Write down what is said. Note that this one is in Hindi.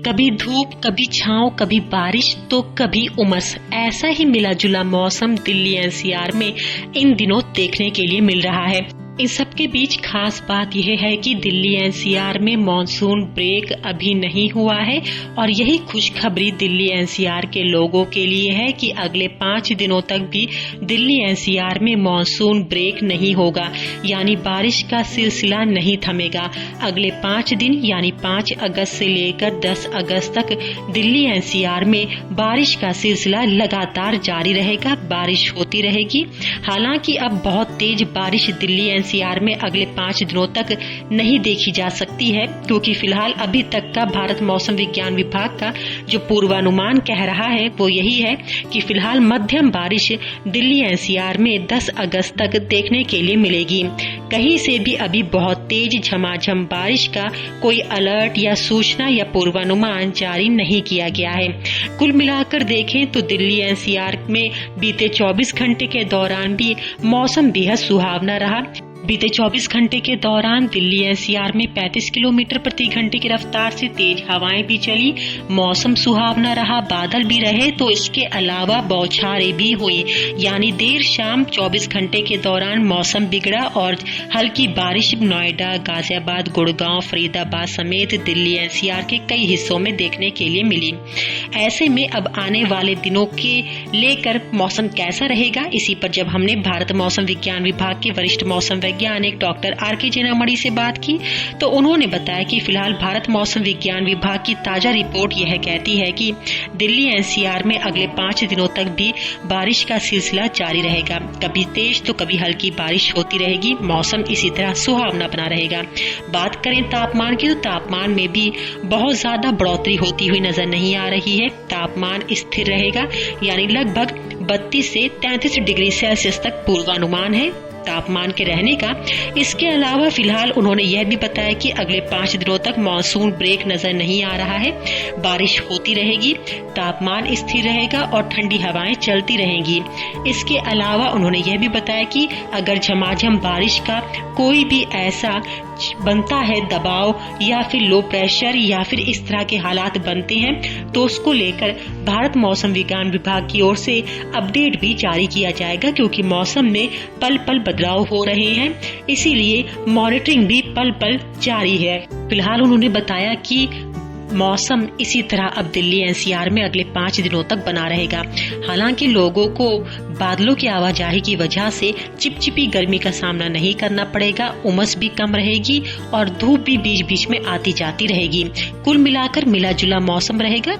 कभी धूप, कभी छांव, कभी बारिश तो कभी उमस, ऐसा ही मिला जुला मौसम दिल्ली एनसीआर में इन दिनों देखने के लिए मिल रहा है। इस सब के बीच खास बात यह है कि दिल्ली एनसीआर में मॉनसून ब्रेक अभी नहीं हुआ है और यही खुशखबरी दिल्ली एनसीआर के लोगों के लिए है कि अगले 5 दिनों तक भी दिल्ली एनसीआर में मॉनसून ब्रेक नहीं होगा, यानी बारिश का सिलसिला नहीं थमेगा। अगले 5 दिन यानी 5 अगस्त से लेकर 10 अगस्त तक दिल्ली एनसीआर में बारिश का सिलसिला लगातार जारी रहेगा, बारिश होती रहेगी। हालांकि अब बहुत तेज बारिश दिल्ली एनसीआर में अगले 5 दिनों तक नहीं देखी जा सकती है, क्योंकि फिलहाल अभी तक का भारत मौसम विज्ञान विभाग का जो पूर्वानुमान कह रहा है वो यही है कि फिलहाल मध्यम बारिश दिल्ली एनसीआर में 10 अगस्त तक देखने के लिए मिलेगी। कहीं से भी अभी बहुत तेज झमाझम बारिश का कोई अलर्ट या सूचना या पूर्वानुमान जारी नहीं किया गया है। कुल मिलाकर देखें तो दिल्ली एनसीआर में बीते 24 घंटे के दौरान भी मौसम बेहद सुहावना रहा। बीते 24 घंटे के दौरान दिल्ली एनसीआर में 35 किलोमीटर प्रति घंटे की रफ्तार से तेज हवाएं भी चली, मौसम सुहावना रहा, बादल भी रहे, तो इसके अलावा बौछारें भी हुई, यानी देर शाम 24 घंटे के दौरान मौसम बिगड़ा और हल्की बारिश नोएडा, गाजियाबाद, गुड़गांव, फरीदाबाद समेत दिल्ली एनसीआर के कई हिस्सों में देखने के लिए मिली। ऐसे में अब आने वाले दिनों के लेकर मौसम कैसा रहेगा, इसी पर जब हमने भारत मौसम विज्ञान विभाग के वरिष्ठ मौसम वैज्ञानिक डॉक्टर आर.के. जेनामणि से बात की तो उन्होंने बताया कि फिलहाल भारत मौसम विज्ञान विभाग की ताजा रिपोर्ट यह कहती है कि दिल्ली एनसीआर में अगले 5 दिनों तक भी बारिश का सिलसिला जारी रहेगा। कभी तेज तो कभी हल्की बारिश होती रहेगी, मौसम इसी तरह सुहावना बना रहेगा। बात करें तापमान की तो तापमान में भी बहुत ज्यादा बढ़ोतरी होती हुई नजर नहीं आ रही है। तापमान स्थिर रहेगा, यानी लगभग 32 से 33 डिग्री सेल्सियस तक पूर्वानुमान है तापमान के रहने का। इसके अलावा फिलहाल उन्होंने यह भी बताया कि अगले 5 दिनों तक मॉनसून ब्रेक नजर नहीं आ रहा है, बारिश होती रहेगी, तापमान स्थिर रहेगा और ठंडी हवाएं चलती रहेंगी। इसके अलावा उन्होंने यह भी बताया कि अगर झमाझम बारिश का कोई भी ऐसा बनता है दबाव या फिर लो प्रेशर या फिर इस तरह के हालात बनते हैं तो उसको लेकर भारत मौसम विज्ञान विभाग की ओर से अपडेट भी जारी किया जाएगा, क्योंकि मौसम में पल पल बदलाव हो रहे हैं, इसीलिए मॉनिटरिंग भी पल पल जारी है। फिलहाल उन्होंने बताया कि मौसम इसी तरह अब दिल्ली एनसीआर में अगले 5 दिनों तक बना रहेगा। हालांकि लोगों को बादलों की आवाजाही की वजह से चिपचिपी गर्मी का सामना नहीं करना पड़ेगा, उमस भी कम रहेगी और धूप भी बीच बीच में आती जाती रहेगी। कुल मिलाकर मिला जुला मौसम रहेगा।